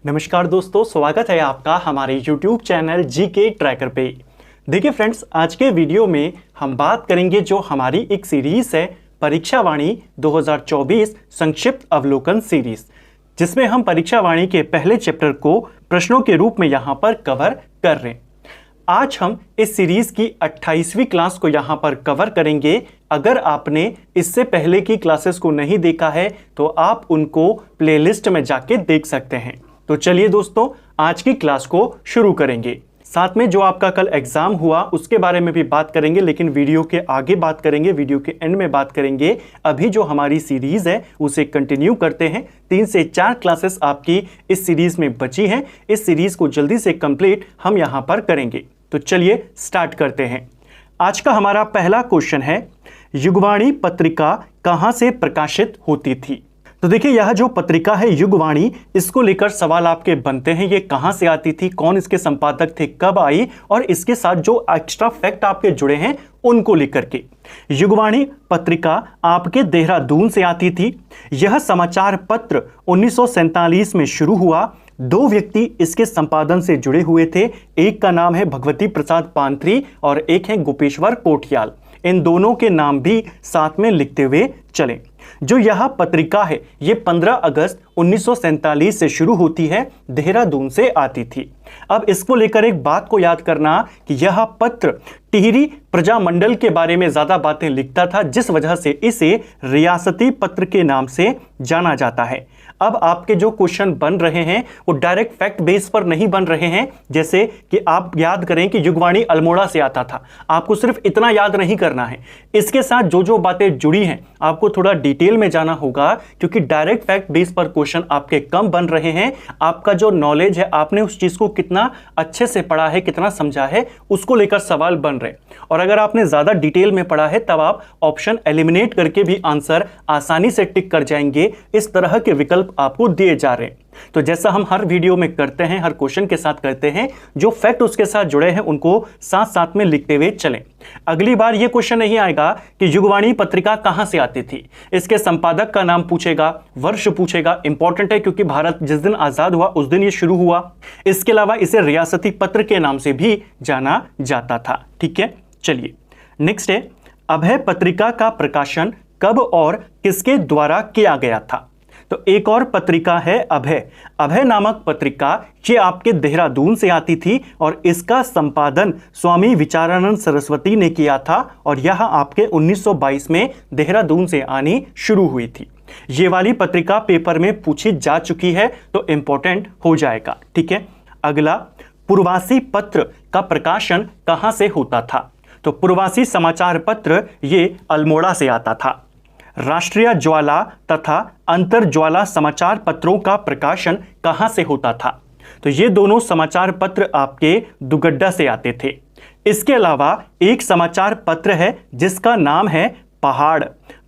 नमस्कार दोस्तों, स्वागत है आपका हमारे YouTube चैनल जीके ट्रैकर पे। देखिए फ्रेंड्स, आज के वीडियो में हम बात करेंगे जो हमारी एक सीरीज है परीक्षा वाणी 2024 संक्षिप्त अवलोकन सीरीज, जिसमें हम परीक्षा वाणी के पहले चैप्टर को प्रश्नों के रूप में यहाँ पर कवर कर रहे हैं। आज हम इस सीरीज की 28वीं क्लास को यहाँ पर कवर करेंगे। अगर आपने इससे पहले की क्लासेस को नहीं देखा है तो आप उनको प्लेलिस्ट में जाके देख सकते हैं। तो चलिए दोस्तों, आज की क्लास को शुरू करेंगे। साथ में जो आपका कल एग्जाम हुआ उसके बारे में भी बात करेंगे, लेकिन वीडियो के आगे बात करेंगे, वीडियो के एंड में बात करेंगे। अभी जो हमारी सीरीज है उसे कंटिन्यू करते हैं। 3 से 4 क्लासेस आपकी इस सीरीज में बची हैं। इस सीरीज को जल्दी से कंप्लीट हम यहाँ पर करेंगे। तो चलिए स्टार्ट करते हैं। आज का हमारा पहला क्वेश्चन है, युगवाणी पत्रिका कहाँ से प्रकाशित होती थी? तो देखिए, यह जो पत्रिका है युगवाणी, इसको लेकर सवाल आपके बनते हैं। ये कहां से आती थी, कौन इसके संपादक थे, कब आई, और इसके साथ जो एक्स्ट्रा फैक्ट आपके जुड़े हैं उनको लेकर के। युगवाणी पत्रिका आपके देहरादून से आती थी। यह समाचार पत्र 1947 में शुरू हुआ। 2 व्यक्ति इसके संपादन से जुड़े हुए थे। एक का नाम है भगवती प्रसाद पांत्री और एक है गोपेश्वर कोठियाल। इन दोनों के नाम भी साथ में लिखते हुए चलें। जो यह पत्रिका है ये 15 अगस्त 1947 से शुरू होती है, देहरादून से आती थी। अब इसको लेकर एक बात को याद करना कि यह पत्र टिहरी प्रजामंडल के बारे में ज्यादा बातें लिखता था, जिस वजह से इसे रियासती पत्र के नाम से जाना जाता है। अब आपके जो क्वेश्चन बन रहे हैं वो डायरेक्ट फैक्ट बेस पर नहीं बन रहे हैं। जैसे कि आप याद करें कि युगवाणी अल्मोड़ा से आता था, आपको सिर्फ इतना याद नहीं करना है। इसके साथ जो जो बातें जुड़ी हैं आपको थोड़ा डिटेल में जाना होगा, क्योंकि डायरेक्ट फैक्ट बेस पर क्वेश्चन आपके कम बन रहे हैं। आपका जो नॉलेज है, आपने उस चीज को कितना अच्छे से पढ़ा है, कितना समझा है, उसको लेकर सवाल बन रहे। और अगर आपने ज्यादा डिटेल में पढ़ा है तब आप ऑप्शन एलिमिनेट करके भी आंसर आसानी से टिक कर जाएंगे। इस तरह के विकल्प आपको दिए जा रहे हैं। तो जैसा हम हर वीडियो में करते हैं, हर क्वेश्चन के साथ करते हैं, जो फैक्ट उसके साथ जुड़े हैं उनको साथ साथ में लिखते हुए चलें। अगली बार यह क्वेश्चन नहीं आएगा कि युगवाणी पत्रिका कहां से आती थी। इसके संपादक का नाम पूछेगा, वर्ष पूछेगा। इंपॉर्टेंट है क्योंकि भारत जिस दिन आजाद हुआ उस दिन यह शुरू हुआ। इसके अलावा इसे रियासती पत्र के नाम से भी जाना जाता था। ठीक है, चलिए नेक्स्ट है, अभय पत्रिका का प्रकाशन कब और किसके द्वारा किया गया था? तो एक और पत्रिका है अभय। अभय नामक पत्रिका ये आपके देहरादून से आती थी और इसका संपादन स्वामी विचारानंद सरस्वती ने किया था और यह आपके 1922 में देहरादून से आनी शुरू हुई थी। ये वाली पत्रिका पेपर में पूछी जा चुकी है तो इंपॉर्टेंट हो जाएगा। ठीक है, अगला, पूर्वासी पत्र का प्रकाशन कहां से होता था? तो पूर्वासी समाचार पत्र ये अल्मोड़ा से आता था। राष्ट्रीय ज्वाला तथा अंतर ज्वाला समाचार पत्रों का प्रकाशन कहां से होता था? तो ये दोनों समाचार पत्र आपके दुगड्डा से आते थे। इसके अलावा एक समाचार पत्र है जिसका नाम है पहाड़।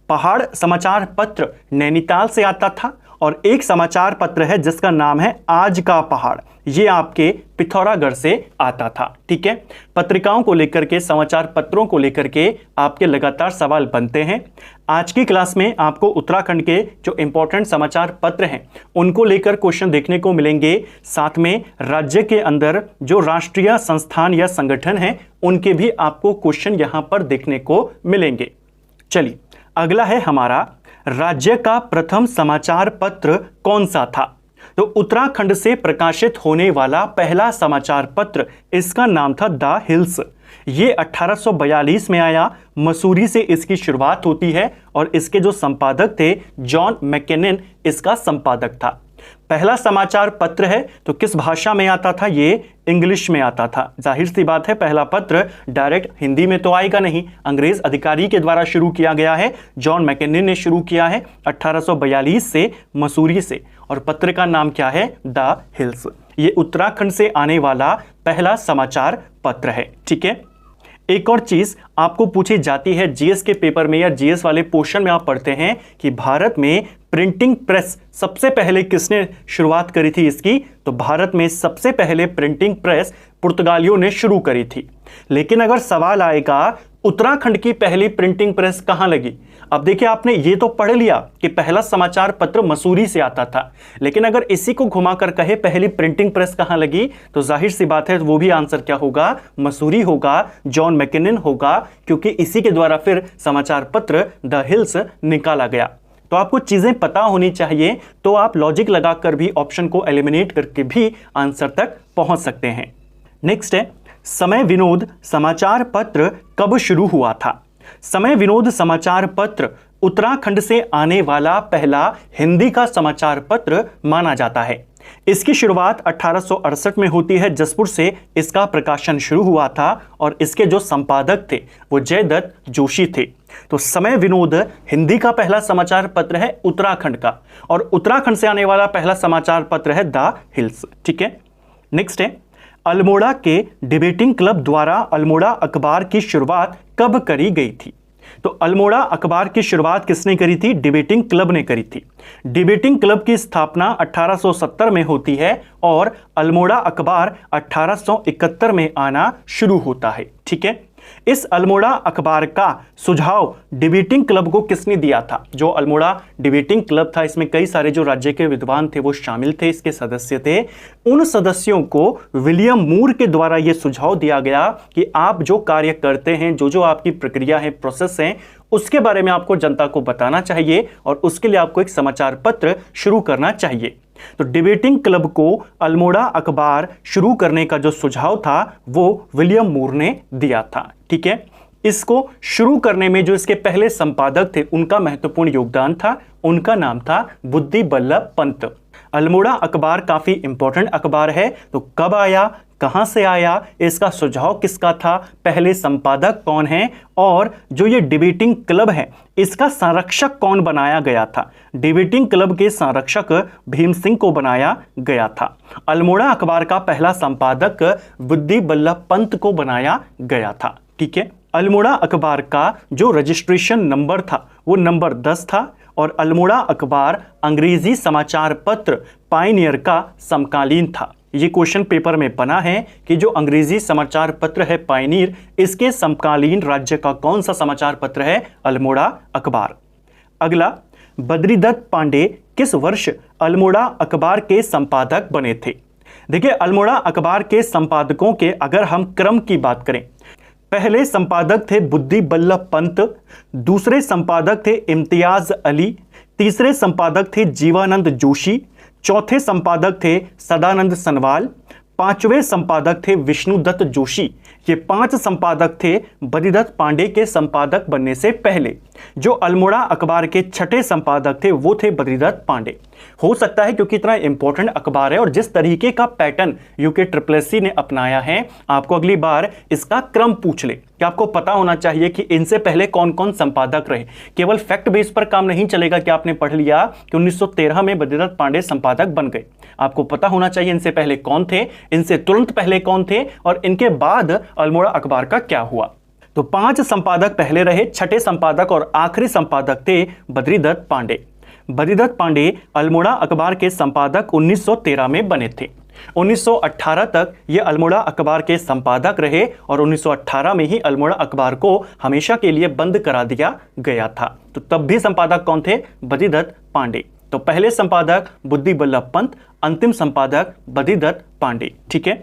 पहाड़ समाचार पत्र नैनीताल से आता था। और एक समाचार पत्र है जिसका नाम है आज का पहाड़, ये आपके पिथौरागढ़ से आता था। ठीक है, पत्रिकाओं को लेकर के, समाचार पत्रों को लेकर के आपके लगातार सवाल बनते हैं। आज की क्लास में आपको उत्तराखंड के जो इंपॉर्टेंट समाचार पत्र हैं उनको लेकर क्वेश्चन देखने को मिलेंगे। साथ में राज्य के अंदर जो राष्ट्रीय संस्थान या संगठन हैं उनके भी आपको क्वेश्चन यहां पर देखने को मिलेंगे। चलिए, अगला है हमारा, राज्य का प्रथम समाचार पत्र कौन सा था? तो उत्तराखंड से प्रकाशित होने वाला पहला समाचार पत्र, इसका नाम था द हिल्स। ये 1842 में आया। मसूरी से इसकी शुरुआत होती है और इसके जो संपादक थे जॉन मैकेनिन इसका संपादक था। पहला समाचार पत्र है तो किस भाषा में आता था? ये इंग्लिश में आता था। जाहिर सी बात है, पहला पत्र डायरेक्ट हिंदी में तो आएगा नहीं, अंग्रेज अधिकारी के द्वारा शुरू किया गया है। जॉन मैकेनिन ने शुरू किया है 1842 से मसूरी से, और पत्र का नाम क्या है? The hills. ये उत्तराखंड से आने वाला पहला समाचार पत्र है। ठीक है, एक और चीज आपको पूछी जाती है जीएस के पेपर में या जीएस वाले पोर्शन में आप पढ़ते हैं कि भारत में प्रिंटिंग प्रेस सबसे पहले किसने शुरुआत करी थी इसकी? तो भारत में सबसे पहले प्रिंटिंग प्रेस पुर्तगालियों ने शुरू करी थी। लेकिन अगर सवाल आएगा उत्तराखंड की पहली प्रिंटिंग प्रेस कहां लगी, अब देखिए, आपने ये तो पढ़ लिया कि पहला समाचार पत्र मसूरी से आता था, लेकिन अगर इसी को घुमाकर कहे पहली प्रिंटिंग प्रेस कहां लगी, तो जाहिर सी बात है वो भी आंसर क्या होगा, मसूरी होगा, जॉन मैकिनन होगा, क्योंकि इसी के द्वारा फिर समाचार पत्र द हिल्स निकाला गया। तो आपको चीजें पता होनी चाहिए, तो आप लॉजिक लगाकर भी ऑप्शन को एलिमिनेट करके भी आंसर तक पहुंच सकते हैं। नेक्स्ट है, समय विनोद समाचार पत्र कब शुरू हुआ था? समय विनोद समाचार पत्र उत्तराखंड से आने वाला पहला हिंदी का समाचार पत्र माना जाता है। इसकी शुरुआत 1868 में होती है, जसपुर से इसका प्रकाशन शुरू हुआ था और इसके जो संपादक थे वो जयदत्त जोशी थे। तो समय विनोद हिंदी का पहला समाचार पत्र है उत्तराखंड का, और उत्तराखंड से आने वाला पहला समाचार पत्र है द हिल्स। ठीक है, नेक्स्ट है, अल्मोड़ा के डिबेटिंग क्लब द्वारा अल्मोड़ा अखबार की शुरुआत कब करी गई थी? तो अल्मोड़ा अखबार की शुरुआत किसने करी थी? डिबेटिंग क्लब ने करी थी। डिबेटिंग क्लब की स्थापना 1870 में होती है और अल्मोड़ा अखबार 1871 में आना शुरू होता है। ठीक है, इस अल्मोड़ा अखबार का सुझाव डिबेटिंग क्लब को किसने दिया था? जो अल्मोड़ा डिबेटिंग क्लब था, इसमें कई सारे जो राज्य के विद्वान थे वो शामिल थे, इसके सदस्य थे। उन सदस्यों को विलियम मूर के द्वारा यह सुझाव दिया गया कि आप जो कार्य करते हैं, जो जो आपकी प्रक्रिया है, प्रोसेस है, उसके बारे में आपको जनता को बताना चाहिए और उसके लिए आपको एक समाचार पत्र शुरू करना चाहिए। तो डिबेटिंग क्लब को अल्मोड़ा अखबार शुरू करने का जो सुझाव था वो विलियम मूर ने दिया था। ठीक है, इसको शुरू करने में जो इसके पहले संपादक थे उनका महत्वपूर्ण योगदान था, उनका नाम था बुद्धि बल्लभ पंत। अल्मोड़ा अखबार काफी इंपॉर्टेंट अखबार है। तो कब आया, कहां से आया, इसका सुझाव किसका था, पहले संपादक कौन है, और जो ये डिबेटिंग क्लब है इसका संरक्षक कौन बनाया गया था? डिबेटिंग क्लब के संरक्षक भीम सिंह को बनाया गया था। अल्मोड़ा अखबार का पहला संपादक बुद्धि बल्लभ पंत को बनाया गया था। ठीक है, अल्मोड़ा अखबार का जो रजिस्ट्रेशन नंबर था वो नंबर 10 था और अल्मोड़ा अखबार अंग्रेजी समाचार पत्र पायनियर का समकालीन था। ये क्वेश्चन पेपर में बना है कि जो अंग्रेजी समाचार पत्र है पायनियर, इसके समकालीन राज्य का कौन सा समाचार पत्र है? अल्मोड़ा अखबार। अगला, बद्रीदत्त पांडे किस वर्ष अल्मोड़ा अखबार के संपादक बने थे? देखिए, अल्मोड़ा अखबार के संपादकों के अगर हम क्रम की बात करें, पहले संपादक थे बुद्धि बल्लभ पंत, दूसरे संपादक थे इम्तियाज अली, तीसरे संपादक थे जीवानंद जोशी, चौथे संपादक थे सदानंद सनवाल, पांचवें संपादक थे विष्णुदत्त जोशी। ये 5 संपादक थे बद्रीदत्त पांडे के संपादक बनने से पहले। जो अल्मोड़ा अखबार के छठे संपादक थे वो थे बद्रीदत्त पांडे। हो सकता है क्योंकि इतना इंपॉर्टेंट अखबार है और जिस तरीके का पैटर्न यूके ट्रिपल ने अपनाया है, आपको अगली बार इसका क्रम पूछ ले कि आपको पता होना चाहिए कि इनसे पहले कौन कौन संपादक रहे। केवल फैक्ट बेस पर काम नहीं चलेगा कि आपने पढ़ लिया कि 1913 में बद्रीदत्त पांडे संपादक बन गए। आपको पता होना चाहिए इनसे पहले कौन थे, इनसे तुरंत पहले कौन थे और इनके बाद अल्मोड़ा अखबार का क्या हुआ। तो 5 संपादक पहले रहे, छठे संपादक और आखिरी संपादक थे बद्रीदत्त पांडे। बद्रीदत्त पांडे अल्मोड़ा अखबार के संपादक 1913 में बने थे। 1918 तक ये अल्मोड़ा अखबार के संपादक रहे और 1918 में ही अल्मोड़ा अखबार को हमेशा के लिए बंद करा दिया गया था। तो तब भी संपादक कौन थे? बद्रीदत्त पांडे। तो पहले संपादक बुद्धि बल्लभ पंत, अंतिम संपादक बद्रीदत्त पांडे। ठीक है,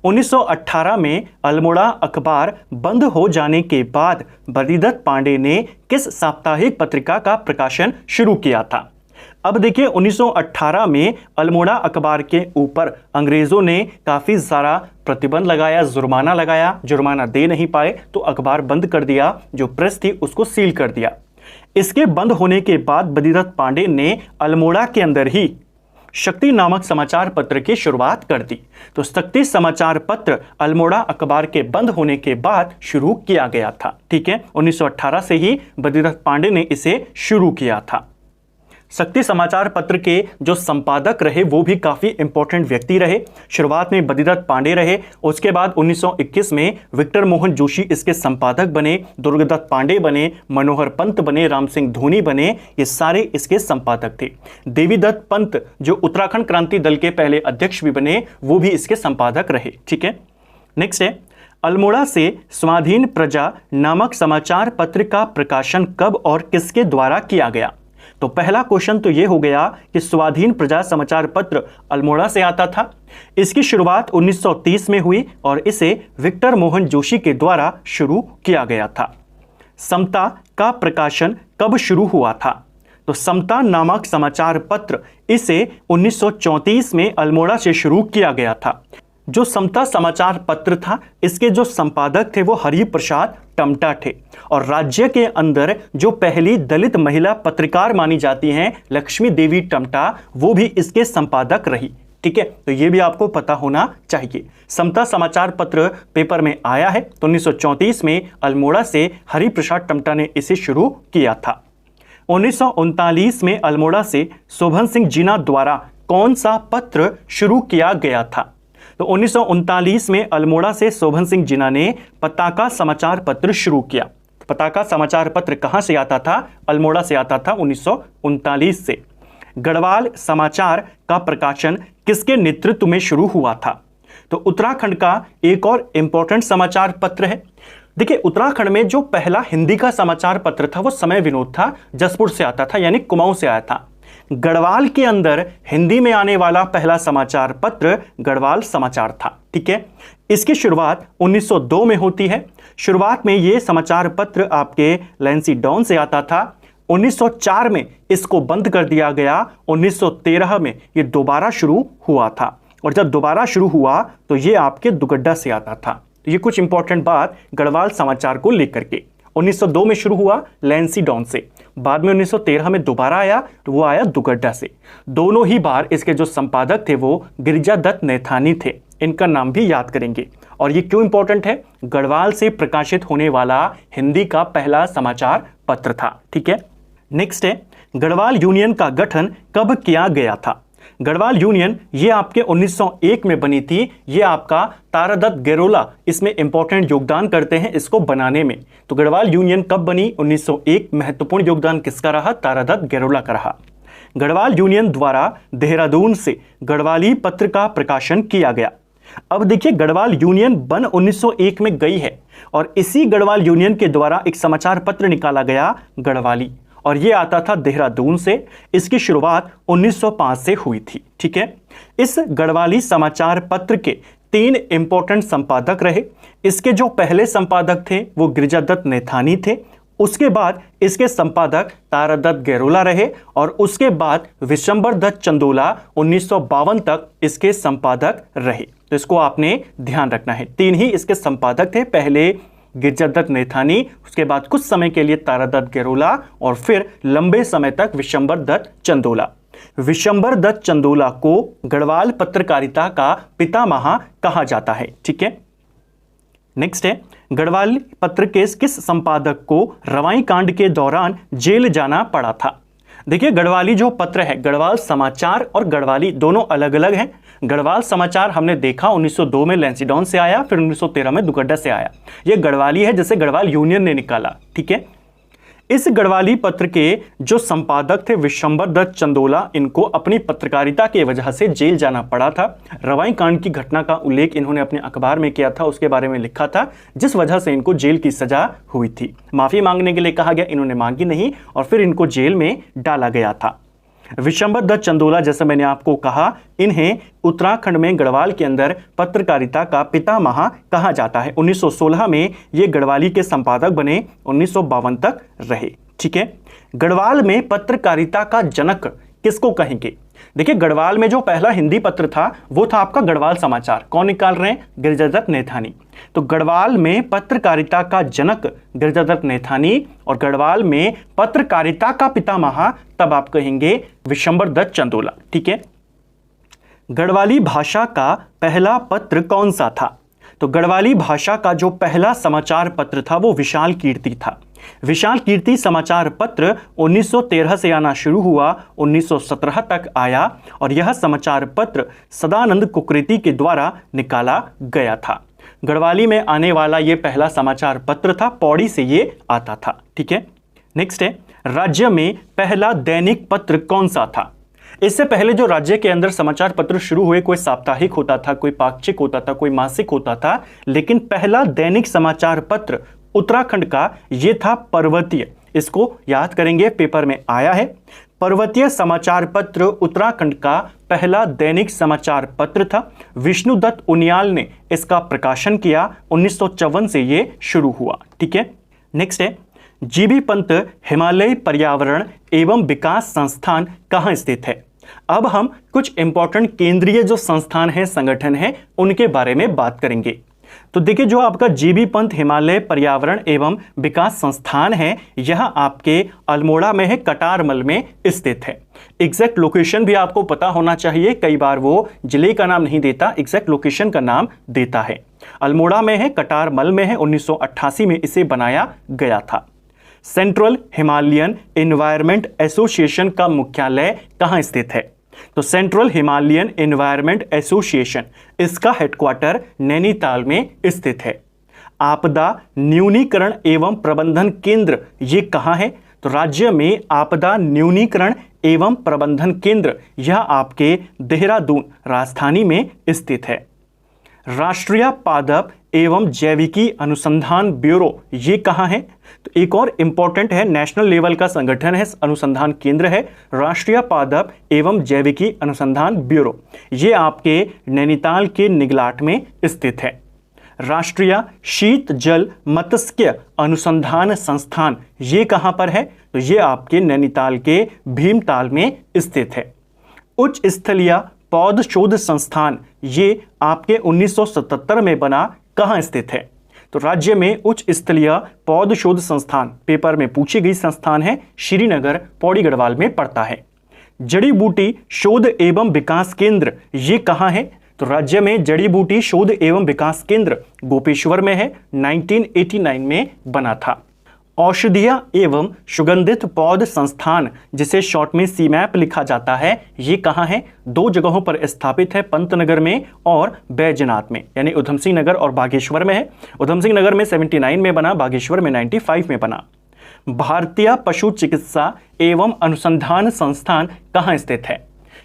1918 में अल्मोड़ा अखबार बंद हो जाने के बाद बद्रीदत्त पांडे ने किस साप्ताहिक पत्रिका का प्रकाशन शुरू किया था? अब देखिए, 1918 में अल्मोड़ा अखबार के ऊपर अंग्रेजों ने काफी सारा प्रतिबंध लगाया, जुर्माना लगाया। जुर्माना दे नहीं पाए तो अखबार बंद कर दिया, जो प्रेस थी उसको सील कर दिया। इसके बंद होने के बाद बद्रीदत्त पांडे ने अल्मोड़ा के अंदर ही शक्ति नामक समाचार पत्र की शुरुआत कर दी। तो शक्ति समाचार पत्र अल्मोड़ा अखबार के बंद होने के बाद शुरू किया गया था। ठीक है, 1918 से ही बद्रीदत्त पांडे ने इसे शुरू किया था। शक्ति समाचार पत्र के जो संपादक रहे वो भी काफी इंपॉर्टेंट व्यक्ति रहे। शुरुआत में बद्रीदत्त पांडे रहे, उसके बाद 1921 में विक्टर मोहन जोशी इसके संपादक बने, दुर्गदत्त पांडे बने, मनोहर पंत बने, राम सिंह धोनी बने, ये सारे इसके संपादक थे। देवीदत्त पंत जो उत्तराखंड क्रांति दल के पहले अध्यक्ष भी बने, वो भी इसके संपादक रहे। ठीक है, नेक्स्ट है, अल्मोड़ा से स्वाधीन प्रजा नामक समाचार पत्र का प्रकाशन कब और किसके द्वारा किया गया? तो पहला क्वेश्चन तो यह हो गया कि स्वाधीन प्रजा समाचार पत्र अल्मोड़ा से आता था। इसकी शुरुआत 1930 में हुई और इसे विक्टर मोहन जोशी के द्वारा शुरू किया गया था। समता का प्रकाशन कब शुरू हुआ था? तो समता नामक समाचार पत्र इसे 1934 में अल्मोड़ा से शुरू किया गया था। जो समता समाचार पत्र था, इसके जो संपादक थे वो हरि प्रसाद टमटा थे और राज्य के अंदर जो पहली दलित महिला पत्रकार मानी जाती हैं लक्ष्मी देवी टमटा, वो भी इसके संपादक रही। ठीक है, तो ये भी आपको पता होना चाहिए। समता समाचार पत्र पेपर में आया है तो 1934 में अल्मोड़ा से हरि प्रसाद टमटा ने इसे शुरू किया था। 1939 में अल्मोड़ा से शोभन सिंह जीना द्वारा कौन सा पत्र शुरू किया गया था? तो 1939 में अल्मोड़ा से शोभन सिंह जीना ने पताका समाचार पत्र शुरू किया। पताका समाचार पत्र कहां से आता था? अल्मोड़ा से आता था 1939 से। गढ़वाल समाचार का प्रकाशन किसके नेतृत्व में शुरू हुआ था? तो उत्तराखंड का एक और इंपॉर्टेंट समाचार पत्र है। देखिए, उत्तराखंड में जो पहला हिंदी का समाचार पत्र था वो समय विनोद था, जसपुर से आता था, यानी कुमाऊं से आया था। गढ़वाल के अंदर हिंदी में आने वाला पहला समाचार पत्र गढ़वाल समाचार था। ठीक है, इसकी शुरुआत 1902 में होती है। शुरुआत में ये समाचार पत्र आपके लैंसीडॉन से आता था। 1904 में इसको बंद कर दिया गया। 1913 में ये दोबारा शुरू हुआ था और जब दोबारा शुरू हुआ तो ये आपके दुगड्डा से आता था। तो ये कुछ इंपॉर्टेंट बात गढ़वाल समाचार को लेकर के। 1902 में शुरू हुआ लैंसीडॉन से, बाद में 1913 में दोबारा आया तो वो आया दुगड्डा से। दोनों ही बार इसके जो संपादक थे वो गिरिजादत्त नैथानी थे। इनका नाम भी याद करेंगे। और ये क्यों इंपॉर्टेंट है? गढ़वाल से प्रकाशित होने वाला हिंदी का पहला समाचार पत्र था। ठीक है, नेक्स्ट है गढ़वाल यूनियन का गठन कब किया गया था? गढ़वाल यूनियन ये आपके 1901 में बनी थी। ये आपका तारादत्त गेरोला इसमें इंपॉर्टेंट योगदान करते हैं इसको बनाने में। तो गढ़वाल यूनियन कब बनी? 1901। महत्वपूर्ण योगदान किसका रहा? तारादत्त गेरोला का रहा। गढ़वाल यूनियन द्वारा देहरादून से गढ़वाली पत्र का प्रकाशन किया गया। अब देखिए, गढ़वाल यूनियन बन 1901 में गई है और इसी गढ़वाल यूनियन के द्वारा एक समाचार पत्र निकाला गया गढ़वाली, और ये आता था देहरादून से। इसकी शुरुआत 1905 से हुई थी। ठीक है, इस गढ़वाली समाचार पत्र के 3 इंपॉर्टेंट संपादक रहे। इसके जो पहले संपादक थे वो गिरिजादत्त नैथानी थे। उसके बाद इसके संपादक तारादत्त गेरोला रहे और उसके बाद विशंबर दत्त चंदोला 1952 तक इसके संपादक रहे। तो इसको आपने ध्यान रखना है। 3 ही इसके संपादक थे, पहले गिरिजादत्त नैथानी, उसके बाद कुछ समय के लिए तारादत्त गेरोला और फिर लंबे समय तक विशंबर दत्त चंदोला। विशंबर दत्त चंदोला को गढ़वाल पत्रकारिता का पितामह कहा जाता है। ठीक है, नेक्स्ट है गढ़वाल पत्र के किस संपादक को रवाई कांड के दौरान जेल जाना पड़ा था? देखिए, गढ़वाली जो पत्र है, गढ़वाल समाचार और गढ़वाली दोनों अलग अलग हैं। गढ़वाल समाचार हमने देखा 1902 में लैंसीडॉन से आया, फिर 1913 में दुगड्डा से आया। ये गढ़वाली है जिसे गढ़वाल यूनियन ने निकाला। ठीक है, इस गढ़वाली पत्र के जो संपादक थे विशंबर दत्त चंदोला, इनको अपनी पत्रकारिता की वजह से जेल जाना पड़ा था। रवाई कांड की घटना का उल्लेख इन्होंने अपने अखबार में किया था, उसके बारे में लिखा था, जिस वजह से इनको जेल की सजा हुई थी। माफी मांगने के लिए कहा गया, इन्होंने मांगी नहीं और फिर इनको जेल में डाला गया था। विशंबर दत्त चंदोला, जैसे मैंने आपको कहा, इन्हें उत्तराखंड में गढ़वाल के अंदर पत्रकारिता का पितामह कहा जाता है। 1916 में ये गढ़वाली के संपादक बने, 1952 तक रहे। ठीक है, गढ़वाल में पत्रकारिता का जनक किसको कहेंगे? देखिए, गढ़वाल में जो पहला हिंदी पत्र था वो था आपका गढ़वाल समाचार। कौन निकाल रहे हैं? गिरिजादत्त नैथानी। तो गढ़वाल में पत्रकारिता का जनक गिरिजादत्त नैथानी और गढ़वाल में पत्रकारिता का पितामह तब आप कहेंगे विशंबर दत्त चंदोला। ठीक है, गढ़वाली भाषा का पहला पत्र कौन सा था? तो गढ़वाली भाषा का जो पहला समाचार पत्र था वो विशाल कीर्ति था। विशाल कीर्ति समाचार पत्र 1913 से आना शुरू हुआ, 1917 तक आया और यह समाचार पत्र सदानंद कुकरेती के द्वारा निकाला गया था। गढ़वाली में आने वाला यह पहला समाचार पत्र था, पौड़ी से ये आता था। ठीक है, नेक्स्ट है राज्य में पहला दैनिक पत्र कौन सा था? इससे पहले जो राज्य के अंदर समाचार पत्र शुरू हुए, कोई साप्ताहिक होता था, कोई पाक्षिक होता था, कोई मासिक होता था, लेकिन पहला दैनिक समाचार पत्र उत्तराखंड का ये था पर्वतीय। इसको याद करेंगे, पेपर में आया है। पर्वतीय समाचार पत्र उत्तराखंड का पहला दैनिक समाचार पत्र था। विष्णुदत्त उनियाल ने इसका प्रकाशन किया। 1954 से ये शुरू हुआ। ठीक है, नेक्स्ट है जीबी पंत हिमालय पर्यावरण एवं विकास संस्थान कहाँ स्थित है। अब हम कुछ इंपॉर्टेंट केंद्रीय जो संस्थान है, संगठन है, उनके बारे में बात करेंगे। तो देखिए, जो आपका जीबी पंत हिमालय पर्यावरण एवं विकास संस्थान है, यह आपके अल्मोड़ा में है, कटारमल में स्थित है। एग्जैक्ट लोकेशन भी आपको पता होना चाहिए, कई बार वो जिले का नाम नहीं देता, एग्जैक्ट लोकेशन का नाम देता है। अल्मोड़ा में है, कटारमल में है, 1988 में इसे बनाया गया था। सेंट्रल हिमालयन एनवायरमेंट एसोसिएशन का मुख्यालय कहाँ स्थित है। तो सेंट्रल हिमालयन एनवायरमेंट एसोसिएशन, इसका हेडक्वार्टर नैनीताल में स्थित है। आपदा न्यूनीकरण एवं प्रबंधन केंद्र ये कहाँ है। तो राज्य में आपदा न्यूनीकरण एवं प्रबंधन केंद्र यह आपके देहरादून राजधानी में स्थित है। राष्ट्रीय पादप एवं जैविकी अनुसंधान ब्यूरो ये कहाँ है। तो एक और इंपॉर्टेंट है, नेशनल लेवल का संगठन है, अनुसंधान केंद्र है, राष्ट्रीय पादप एवं जैविकी अनुसंधान ब्यूरो, ये आपके नैनीताल के निगलाट में स्थित है। राष्ट्रीय शीत जल मत्स्य अनुसंधान संस्थान ये कहाँ पर है। तो ये आपके नैनीताल के भीमताल में स्थित है। उच्च स्थलीय पौध शोध संस्थान ये आपके 1977 में बना, कहाँ स्थित है। तो राज्य में उच्च स्थलीय पौध शोध संस्थान पेपर में पूछी गई संस्थान है, श्रीनगर पौड़ी गढ़वाल में पड़ता है। जड़ी बूटी शोध एवं विकास केंद्र ये कहाँ है। तो राज्य में जड़ी बूटी शोध एवं विकास केंद्र गोपेश्वर में है, 1989 में बना था। औषधीय एवं सुगंधित पौध संस्थान जिसे शॉर्ट में सीमैप लिखा जाता है, ये कहाँ है। दो जगहों पर स्थापित है, पंतनगर में और बैजनाथ में, यानी उधम सिंह नगर और बागेश्वर में है। उधम सिंह नगर में 79 में बना, बागेश्वर में 95 में बना। भारतीय पशु चिकित्सा एवं अनुसंधान संस्थान कहाँ स्थित है।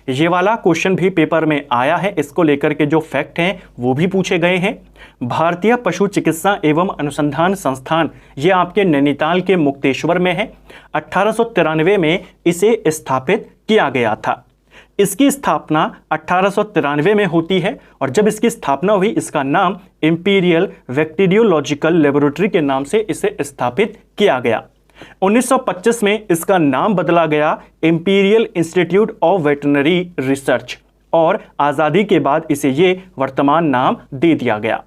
ये वाला क्वेश्चन भी पेपर में आया है, इसको लेकर के जो फैक्ट हैं वो भी पूछे गए हैं। भारतीय पशु चिकित्सा एवं अनुसंधान संस्थान ये आपके नैनीताल के मुक्तेश्वर में है। 1893 में इसे स्थापित किया गया था। इसकी स्थापना 1893 में होती है और जब इसकी स्थापना हुई, इसका नाम इंपीरियल बैक्टीरियोलॉजिकल लेबोरेटरी के नाम से इसे स्थापित किया गया। 1925 में इसका नाम बदला गया imperial institute of veterinary research और आज़ादी के बाद इसे ये वर्तमान नाम दे दिया गया।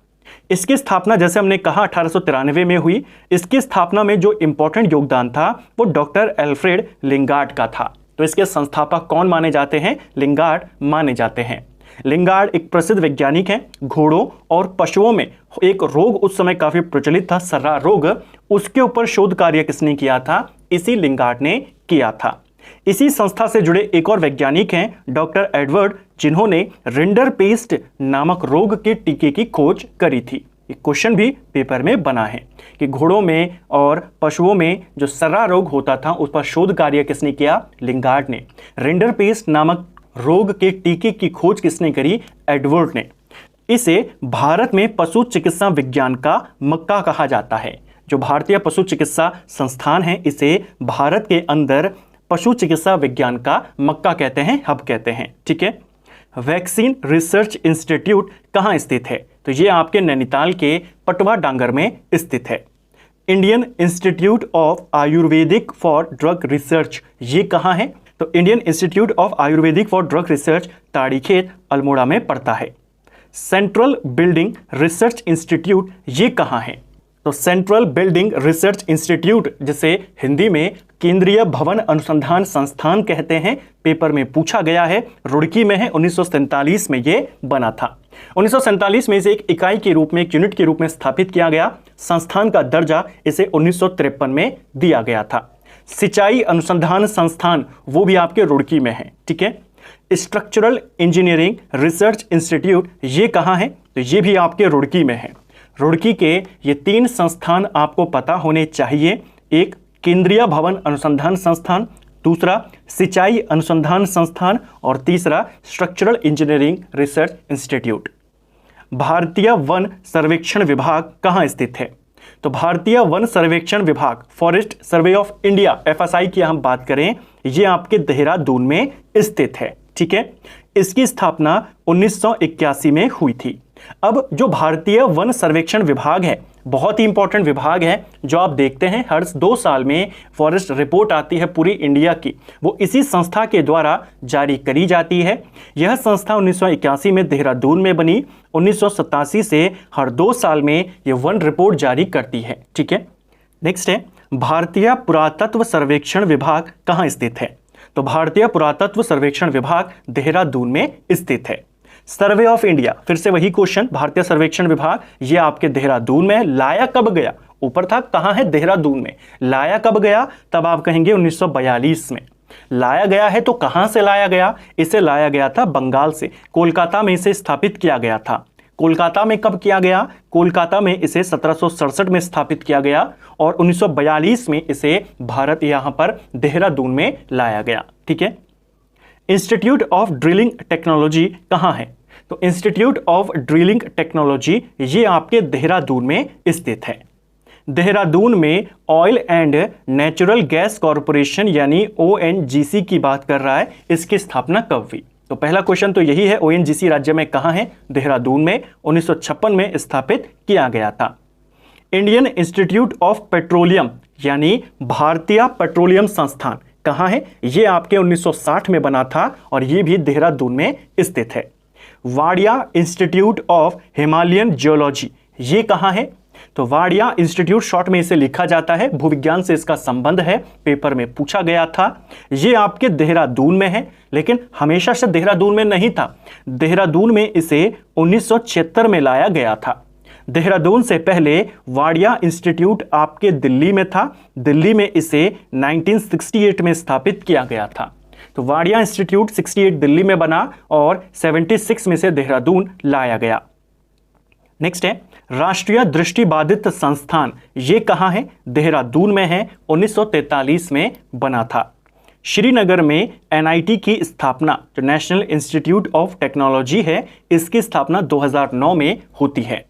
इसकी स्थापना जैसे हमने कहा 1893 में हुई। इसकी स्थापना में जो इंपॉर्टेंट योगदान था वो डॉक्टर एल्फ्रेड लिंगार्ड का था। तो इसके संस्थापक कौन माने जाते हैं। लिंगार्ड माने जाते हैं। लिंगार्ड एक प्रसिद्ध वैज्ञानिक हैं। घोड़ों और पशुओं में एक रोग उस समय काफी प्रचलित था, सर्रा रोग, उसके ऊपर शोध कार्य किसने किया था। इसी लिंगार्ड ने किया था। इसी संस्था से जुड़े एक और वैज्ञानिक हैं डॉक्टर एडवर्ड, जिन्होंने रिंडरपेस्ट नामक रोग के टीके की खोज करी थी। एक क्वेश्चन भी पेपर में बना है कि घोड़ों में और पशुओं में जो सर्रा रोग होता था उस पर शोध कार्य किसने किया। लिंगार्ड ने। रिंडरपेस्ट नामक रोग के टीके की खोज किसने करी। एडवर्ड ने। इसे भारत में पशु चिकित्सा विज्ञान का मक्का कहा जाता है। जो भारतीय पशु चिकित्सा संस्थान है, इसे भारत के अंदर पशु चिकित्सा विज्ञान का मक्का कहते हैं, हब कहते हैं। ठीक है। वैक्सीन रिसर्च इंस्टीट्यूट कहाँ स्थित है। तो ये आपके नैनीताल के पटवा डांगर में स्थित है। Indian Institute of Ayurvedic for drug research ये कहाँ है। तो Indian Institute of Ayurvedic for drug research Tarikhet Almora में पड़ता है। सेंट्रल बिल्डिंग रिसर्च इंस्टीट्यूट ये कहाँ है। तो सेंट्रल बिल्डिंग रिसर्च इंस्टीट्यूट, जिसे हिंदी में केंद्रीय भवन अनुसंधान संस्थान कहते हैं, पेपर में पूछा गया है, रुड़की में है। 1947 में ये बना था। 1947 में इसे एक इकाई के रूप में, एक यूनिट के रूप में स्थापित किया गया। संस्थान का दर्जा इसे 1953 में दिया गया था। सिंचाई अनुसंधान संस्थान वो भी आपके रुड़की में है। ठीक है। स्ट्रक्चरल इंजीनियरिंग रिसर्च इंस्टीट्यूट ये कहाँ है। तो ये भी आपके रुड़की में है। रुड़की के ये तीन संस्थान आपको पता होने चाहिए। एक केंद्रीय भवन अनुसंधान संस्थान, दूसरा सिंचाई अनुसंधान संस्थान और तीसरा स्ट्रक्चरल इंजीनियरिंग रिसर्च इंस्टीट्यूट। भारतीय वन सर्वेक्षण विभाग कहाँ स्थित है? तो भारतीय वन सर्वेक्षण विभाग, forest survey of India, FSI की हम बात करें, ये आपके देहरादून में स्थित है। ठीक है, इसकी स्थापना 1981 में हुई थी। अब जो भारतीय वन सर्वेक्षण विभाग है, बहुत ही इंपॉर्टेंट विभाग है, जो आप देखते हैं हर 2 साल में फॉरेस्ट रिपोर्ट आती है पूरी इंडिया की, वो इसी संस्था के द्वारा जारी करी जाती है। यह संस्था 1981 में देहरादून में बनी। 1987 से हर 2 साल में ये वन रिपोर्ट जारी करती है। ठीक है, नेक्स्ट है भारतीय पुरातत्व सर्वेक्षण विभाग कहाँ स्थित है? तो भारतीय पुरातत्व सर्वेक्षण विभाग देहरादून में स्थित है। सर्वे ऑफ इंडिया, फिर से वही क्वेश्चन, भारतीय सर्वेक्षण विभाग ये आपके देहरादून में, लाया कब गया? ऊपर था कहाँ है? देहरादून में। लाया कब गया? तब आप कहेंगे 1942 में। लाया गया है तो कहाँ से लाया गया? इसे लाया गया था बंगाल से, कोलकाता में इसे स्थापित किया गया था। कोलकाता में कब किया गया? कोलकाता में इसे 1767 में स्थापित किया गया और 1942 में इसे भारत यहाँ पर देहरादून में लाया गया। ठीक है, इंस्टीट्यूट ऑफ ड्रिलिंग टेक्नोलॉजी कहाँ है? तो इंस्टीट्यूट ऑफ ड्रिलिंग टेक्नोलॉजी ये आपके देहरादून में स्थित है। देहरादून में oil and natural gas corporation यानी ONGC की बात कर रहा है, इसकी स्थापना कब हुई? तो पहला क्वेश्चन तो यही है, ONGC राज्य में कहाँ है? देहरादून में। 1956 में स्थापित किया गया था। इंडियन इंस्टीट्यूट ऑफ पेट्रोलियम यानी भारतीय पेट्रोलियम संस्थान कहाँ है? ये आपके 1960 में बना था और ये भी देहरादून में स्थित है। Wadia institute of Himalayan geology ये कहाँ है? तो वाडिया इंस्टीट्यूट, शॉर्ट में इसे लिखा जाता है, भूविज्ञान से इसका संबंध है, पेपर में पूछा गया था। ये आपके देहरादून में है, लेकिन हमेशा से देहरादून में नहीं था। देहरादून में इसे 1976 में लाया गया था। देहरादून से पहले वाडिया इंस्टीट्यूट आपके दिल्ली में था। दिल्ली में इसे 1968 में स्थापित किया गया था। तो वाडिया इंस्टीट्यूट 68 दिल्ली में बना और 76 में से देहरादून लाया गया। नेक्स्ट है राष्ट्रीय दृष्टिबाधित संस्थान, ये कहाँ है? देहरादून में है, 1943 में बना था। श्रीनगर में NIT की स्थापना, जो नेशनल इंस्टीट्यूट ऑफ टेक्नोलॉजी है, इसकी स्थापना 2009 में होती है।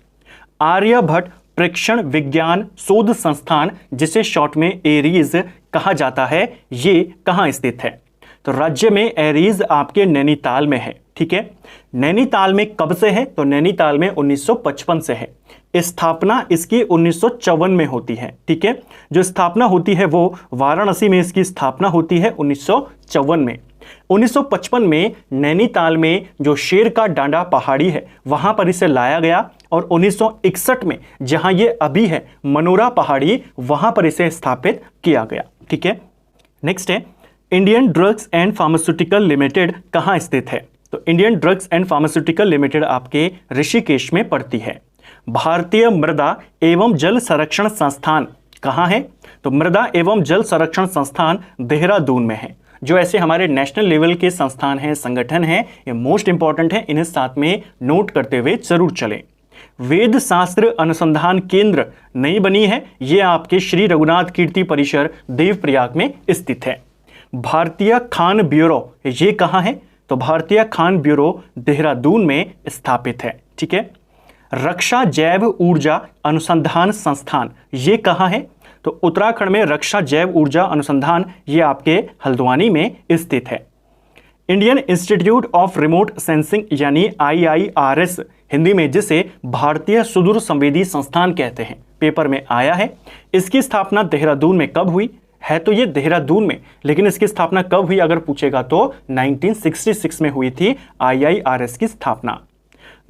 आर्यभट्ट प्रेक्षण विज्ञान शोध संस्थान, जिसे शॉर्ट में एरीज कहा जाता है, ये कहाँ स्थित है? तो राज्य में एरीज आपके नैनीताल में है। ठीक है, नैनीताल में कब से है? तो नैनीताल में 1955 से है। स्थापना इसकी 1954 में होती है। ठीक है, जो स्थापना होती है वो वाराणसी में इसकी स्थापना होती है 1954 में। 1955 में नैनीताल में जो शेर का डांडा पहाड़ी है वहां पर इसे लाया गया और 1961 में जहां ये अभी है मनोरा पहाड़ी, वहां पर इसे स्थापित किया गया। ठीक है, नेक्स्ट है Indian drugs and pharmaceutical limited कहां स्थित है? तो Indian drugs and pharmaceutical limited आपके ऋषिकेश में पड़ती है। भारतीय मृदा एवं जल संरक्षण संस्थान कहां है? तो मृदा एवं जल संरक्षण संस्थान देहरादून में है। जो ऐसे हमारे नेशनल लेवल के संस्थान हैं, संगठन हैं, ये मोस्ट इंपॉर्टेंट है, इन्हें साथ में नोट करते हुए जरूर चलें। वेद शास्त्र अनुसंधान केंद्र नई बनी है, ये आपके श्री रघुनाथ कीर्ति परिसर देवप्रयाग में स्थित है। भारतीय खान ब्यूरो ये कहाँ है? तो भारतीय खान ब्यूरो देहरादून में स्थापित है। ठीक है, रक्षा जैव ऊर्जा अनुसंधान संस्थान ये कहाँ है? तो उत्तराखंड में रक्षा जैव ऊर्जा अनुसंधान ये आपके हल्द्वानी में स्थित है। Indian Institute of remote sensing यानी IIRS हिंदी में जिसे भारतीय सुदूर संवेदी संस्थान कहते हैं, पेपर में आया है। इसकी स्थापना देहरादून में कब हुई? है तो ये देहरादून में, लेकिन इसकी स्थापना कब हुई अगर पूछेगा तो 1966 में हुई थी IIRS की स्थापना।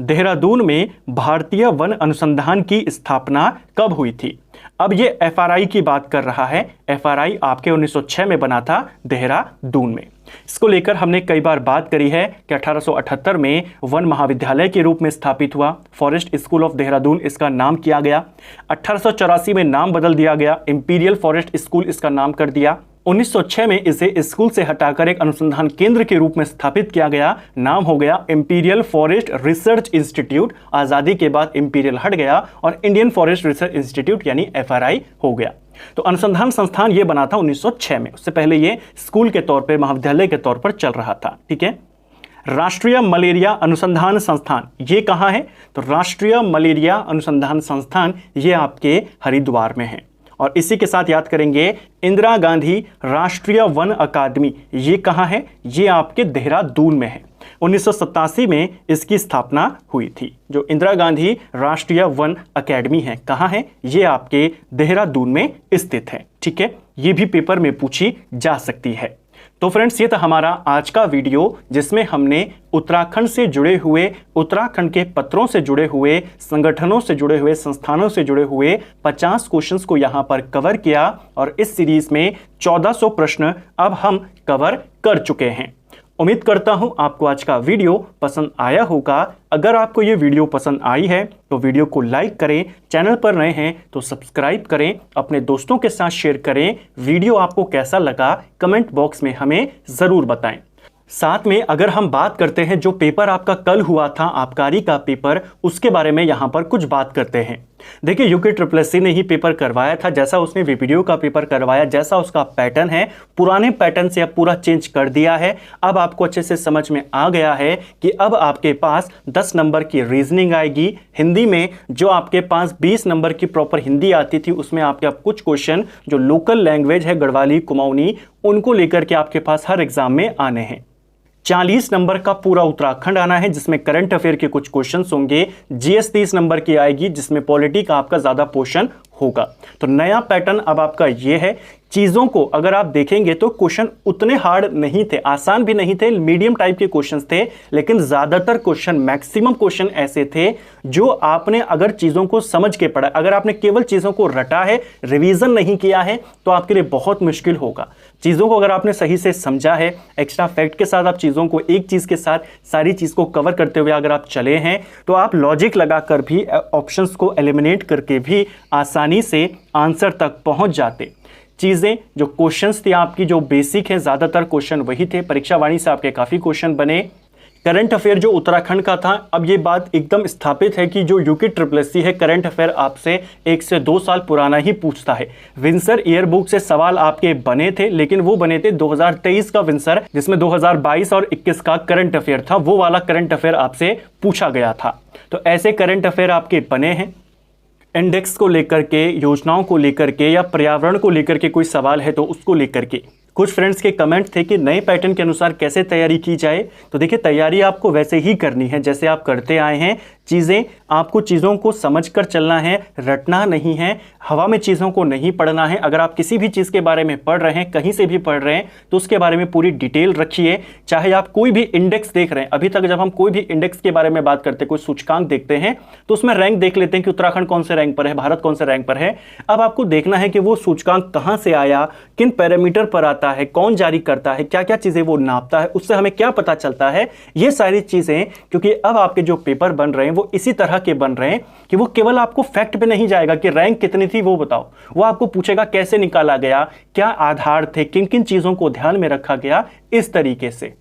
देहरादून में भारतीय वन अनुसंधान की स्थापना कब हुई थी? अब ये FRI की बात कर रहा है। FRI आपके 1906 में बना था देहरादून में। इसको लेकर हमने कई बार बात करी है कि 1878 में वन महाविद्यालय के रूप में स्थापित हुआ। फॉरेस्ट स्कूल ऑफ देहरादून इसका नाम किया गया। 1884 में नाम बदल दिया गया, इंपीरियल फॉरेस्ट स्कूल इसका नाम कर दिया। 1906 में इसे स्कूल से हटाकर एक अनुसंधान केंद्र के रूप में स्थापित किया गया। नाम हो गया इंपीरियल फॉरेस्ट रिसर्च इंस्टीट्यूट। आज़ादी के बाद इंपीरियल हट गया और इंडियन फॉरेस्ट रिसर्च इंस्टीट्यूट यानी FRI हो गया। तो अनुसंधान संस्थान ये बना था 1906 में। उससे पहले ये स्कूल के तौर पे, महाविद्यालय के तौर पर चल रहा था। ठीक है। राष्ट्रीय मलेरिया अनुसंधान संस्थान ये कहाँ है? तो राष्ट्रीय मलेरिया अनुसंधान संस्थान ये आपके हरिद्वार में है। और इसी के साथ याद करेंगे इंदिरा गांधी राष्ट्रीय वन अकादमी ये कहाँ है? ये आपके देहरादून में है। 1987 में इसकी स्थापना हुई थी। जो इंदिरा गांधी राष्ट्रीय वन अकेडमी है, कहाँ है? ये आपके देहरादून में स्थित है। ठीक है, ये भी पेपर में पूछी जा सकती है। तो फ्रेंड्स, ये था हमारा आज का वीडियो जिसमें हमने उत्तराखंड से जुड़े हुए, उत्तराखंड के पत्रों से जुड़े हुए, संगठनों से जुड़े हुए, संस्थानों से जुड़े हुए 50 क्वेश्चंस को यहां पर कवर किया। और इस सीरीज में 1400 प्रश्न अब हम कवर कर चुके हैं। उम्मीद करता हूं आपको आज का वीडियो पसंद आया होगा। अगर आपको ये वीडियो पसंद आई है तो वीडियो को लाइक करें, चैनल पर नए हैं तो सब्सक्राइब करें, अपने दोस्तों के साथ शेयर करें। वीडियो आपको कैसा लगा कमेंट बॉक्स में हमें ज़रूर बताएं। साथ में अगर हम बात करते हैं जो पेपर आपका कल हुआ था, आबकारी का पेपर, उसके बारे में यहाँ पर कुछ बात करते हैं। देखिए, UKSSC ने ही पेपर करवाया था। जैसा उसने वीडियो का पेपर करवाया, जैसा उसका पैटर्न है, पुराने पैटर्न से अब पूरा चेंज कर दिया है। अब आपको अच्छे से समझ में आ गया है कि अब आपके पास 10 नंबर की रीजनिंग आएगी हिंदी में। जो आपके पास 20 नंबर की प्रॉपर हिंदी आती थी, उसमें आपके अब कुछ क्वेश्चन जो लोकल लैंग्वेज है, गढ़वाली, कुमाऊनी, उनको लेकर के आपके पास हर एग्जाम में आने हैं। 40 नंबर का पूरा उत्तराखंड आना है, जिसमें करंट अफेयर के कुछ क्वेश्चंस होंगे। GS 30 नंबर की आएगी, जिसमें पॉलिटी का आपका ज्यादा पोर्शन होगा। तो नया पैटर्न अब आपका ये है। चीज़ों को अगर आप देखेंगे तो क्वेश्चन उतने हार्ड नहीं थे, आसान भी नहीं थे, मीडियम टाइप के क्वेश्चंस थे। लेकिन ज़्यादातर क्वेश्चन, मैक्सिमम क्वेश्चन ऐसे थे जो आपने अगर चीज़ों को समझ के पढ़ा, अगर आपने केवल चीज़ों को रटा है, रिवीजन नहीं किया है, तो आपके लिए बहुत मुश्किल होगा। चीज़ों को अगर आपने सही से समझा है, एक्स्ट्रा फैक्ट के साथ आप चीज़ों को एक चीज़ के साथ सारी चीज़ को कवर करते हुए अगर आप चले हैं, तो आप लॉजिक लगाकर भी, ऑप्शंस को एलिमिनेट करके भी आसानी से आंसर तक पहुंच जाते। चीज़ें जो क्वेश्चंस थी आपकी, जो बेसिक है, ज़्यादातर क्वेश्चन वही थे। परीक्षा वाणी से आपके काफ़ी क्वेश्चन बने। करंट अफेयर जो उत्तराखंड का था, अब ये बात एकदम स्थापित है कि जो UKSSC है, करंट अफेयर आपसे 1 से 2 साल पुराना ही पूछता है। विंसर ईयर बुक से सवाल आपके बने थे, लेकिन वो बने थे 2023 का विंसर, जिसमें 2022 और 21 का करंट अफेयर था। वो वाला करंट अफेयर आपसे पूछा गया था। तो ऐसे करंट अफेयर आपके बने हैं। इंडेक्स को लेकर के, योजनाओं को लेकर के, या पर्यावरण को लेकर के कोई सवाल है तो उसको लेकर के। कुछ फ्रेंड्स के कमेंट थे कि नए पैटर्न के अनुसार कैसे तैयारी की जाए। तो देखिए, तैयारी आपको वैसे ही करनी है जैसे आप करते आए हैं। चीज़ें आपको, चीज़ों को समझकर चलना है, रटना नहीं है, हवा में चीज़ों को नहीं पढ़ना है। अगर आप किसी भी चीज़ के बारे में पढ़ रहे हैं, कहीं से भी पढ़ रहे हैं, तो उसके बारे में पूरी डिटेल रखिए। चाहे आप कोई भी इंडेक्स देख रहे हैं, अभी तक जब हम कोई भी इंडेक्स के बारे में बात करते हैं, कोई सूचकांक देखते हैं, तो उसमें रैंक देख लेते हैं कि उत्तराखंड कौन से रैंक पर है, भारत कौन से रैंक पर है। अब आपको देखना है कि वो सूचकांक कहाँ से आया, किन पैरामीटर पर आता है, कौन जारी करता है, क्या क्या चीज़ें वो नापता है, उससे हमें क्या पता चलता है। ये सारी चीज़ें, क्योंकि अब आपके जो पेपर बन रहे हैं वो इसी तरह के बन रहे हैं कि वो केवल आपको फैक्ट पे नहीं जाएगा कि रैंक कितनी थी वो बताओ। वो आपको पूछेगा कैसे निकाला गया, क्या आधार थे, किन किन चीज़ों को ध्यान में रखा गया, इस तरीके से।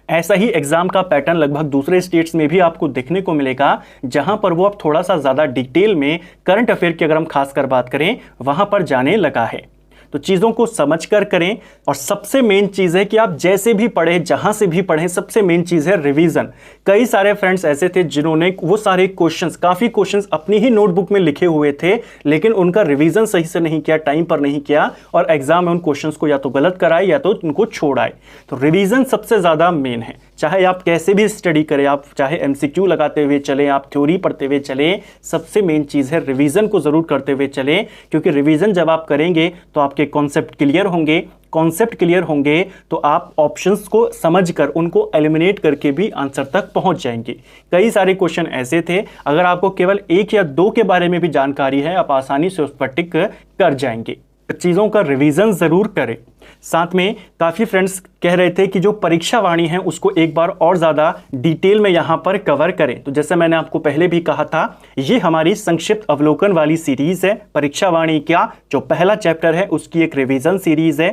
ऐसा ही एग्जाम का पैटर्न लगभग दूसरे स्टेट्स में भी आपको देखने को मिलेगा, जहां पर वो अब थोड़ा सा ज़्यादा डिटेल में करंट अफेयर की अगर हम खासकर बात करें, वहां पर जाने लगा है। तो चीज़ों को समझकर करें। और सबसे मेन चीज़ है कि आप जैसे भी पढ़ें, जहां से भी पढ़ें, सबसे मेन चीज़ है रिवीजन। कई सारे फ्रेंड्स ऐसे थे जिन्होंने वो सारे क्वेश्चंस, काफ़ी क्वेश्चंस अपनी ही नोटबुक में लिखे हुए थे, लेकिन उनका रिवीजन सही से नहीं किया, टाइम पर नहीं किया, और एग्जाम में उन क्वेश्चंस को या तो गलत कराए या तो उनको छोड़ आए। तो रिवीजन सबसे ज़्यादा मेन है। चाहे आप कैसे भी स्टडी करें, आप चाहे MCQ लगाते हुए चलें, आप थ्योरी पढ़ते हुए चलें, सबसे मेन चीज़ है रिवीजन को ज़रूर करते हुए चलें। क्योंकि रिवीजन जब आप करेंगे तो आपके कॉन्सेप्ट क्लियर होंगे, कॉन्सेप्ट क्लियर होंगे तो आप ऑप्शंस को समझकर उनको एलिमिनेट करके भी आंसर तक पहुंच जाएंगे। कई सारे क्वेश्चन ऐसे थे, अगर आपको केवल 1 या 2 के बारे में भी जानकारी है, आप आसानी से उस पर टिक कर जाएंगे। चीज़ों का रिवीजन ज़रूर करें। साथ में काफ़ी फ्रेंड्स कह रहे थे कि जो परीक्षा वाणी है उसको एक बार और ज़्यादा डिटेल में यहाँ पर कवर करें। तो जैसे मैंने आपको पहले भी कहा था, ये हमारी संक्षिप्त अवलोकन वाली सीरीज़ है। परीक्षा वाणी क्या जो पहला चैप्टर है उसकी एक रिवीजन सीरीज़ है।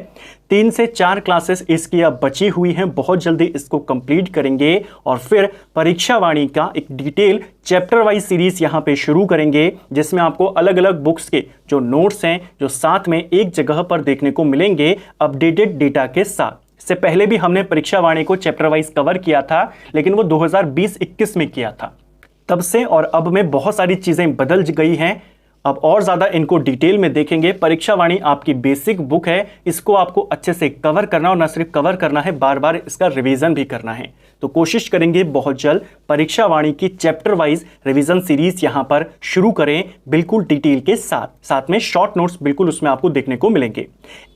3 से 4 क्लासेस इसकी अब बची हुई हैं, बहुत जल्दी इसको कंप्लीट करेंगे और फिर परीक्षा वाणी का एक डिटेल चैप्टर वाइज सीरीज यहाँ पे शुरू करेंगे, जिसमें आपको अलग अलग बुक्स के जो नोट्स हैं जो साथ में एक जगह पर देखने को मिलेंगे अपडेटेड डेटा के साथ। इससे पहले भी हमने परीक्षा वाणी को चैप्टर वाइज कवर किया था, लेकिन वो 2020-21 में किया था। तब से और अब में बहुत सारी चीज़ें बदल गई हैं। अब और ज़्यादा इनको डिटेल में देखेंगे। परीक्षा वाणी आपकी बेसिक बुक है, इसको आपको अच्छे से कवर करना और न सिर्फ कवर करना है, बार बार इसका रिवीजन भी करना है। तो कोशिश करेंगे बहुत जल्द परीक्षा वाणी की चैप्टर वाइज रिवीजन सीरीज यहाँ पर शुरू करें, बिल्कुल डिटेल के साथ में शॉर्ट नोट्स बिल्कुल उसमें आपको देखने को मिलेंगे।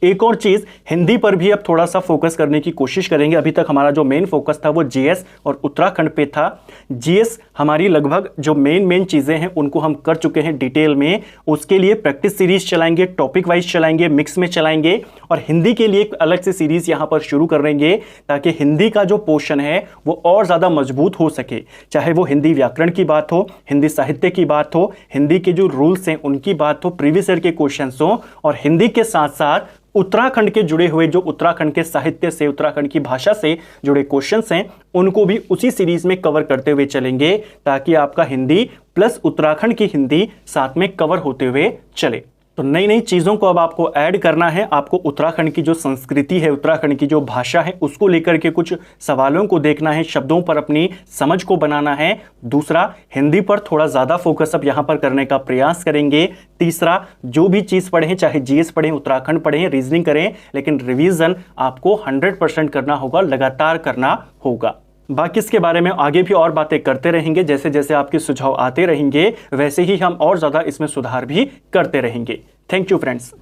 एक और चीज़, हिंदी पर भी अब थोड़ा सा फोकस करने की कोशिश करेंगे। अभी तक हमारा जो मेन फोकस था वो जीएस और उत्तराखंड पे था। जीएस हमारी लगभग जो मेन चीज़ें हैं उनको हम कर चुके हैं डिटेल में। उसके लिए प्रैक्टिस सीरीज चलाएंगे, टॉपिक वाइज चलाएंगे, मिक्स में चलाएंगे और हिंदी के लिए एक अलग से सीरीज यहां पर शुरू करेंगे, ताकि हिंदी का जो पोर्शन है वो और ज्यादा मजबूत हो सके। चाहे वो हिंदी व्याकरण की बात हो, हिंदी साहित्य की बात हो, हिंदी के जो रूल्स हैं उनकी बात हो, प्रीवियस ईयर के क्वेश्चंस हो, और हिंदी के साथ साथ उत्तराखंड के जुड़े हुए जो उत्तराखंड के साहित्य से, उत्तराखंड की भाषा से जुड़े क्वेश्चंस हैं उनको भी उसी सीरीज में कवर करते हुए चलेंगे, ताकि आपका हिंदी प्लस उत्तराखंड की हिंदी साथ में कवर होते हुए चले। तो नई नई चीज़ों को अब आपको ऐड करना है। आपको उत्तराखंड की जो संस्कृति है, उत्तराखंड की जो भाषा है, उसको लेकर के कुछ सवालों को देखना है, शब्दों पर अपनी समझ को बनाना है। दूसरा, हिंदी पर थोड़ा ज़्यादा फोकस अब यहाँ पर करने का प्रयास करेंगे। तीसरा, जो भी चीज़ पढ़ें, चाहे जीएस पढ़ें, उत्तराखंड पढ़ें, रीजनिंग करें, लेकिन रिवीजन आपको 100% करना होगा, लगातार करना होगा। बाकी इसके बारे में आगे भी और बातें करते रहेंगे। जैसे जैसे आपके सुझाव आते रहेंगे वैसे ही हम और ज़्यादा इसमें सुधार भी करते रहेंगे। Thank you friends.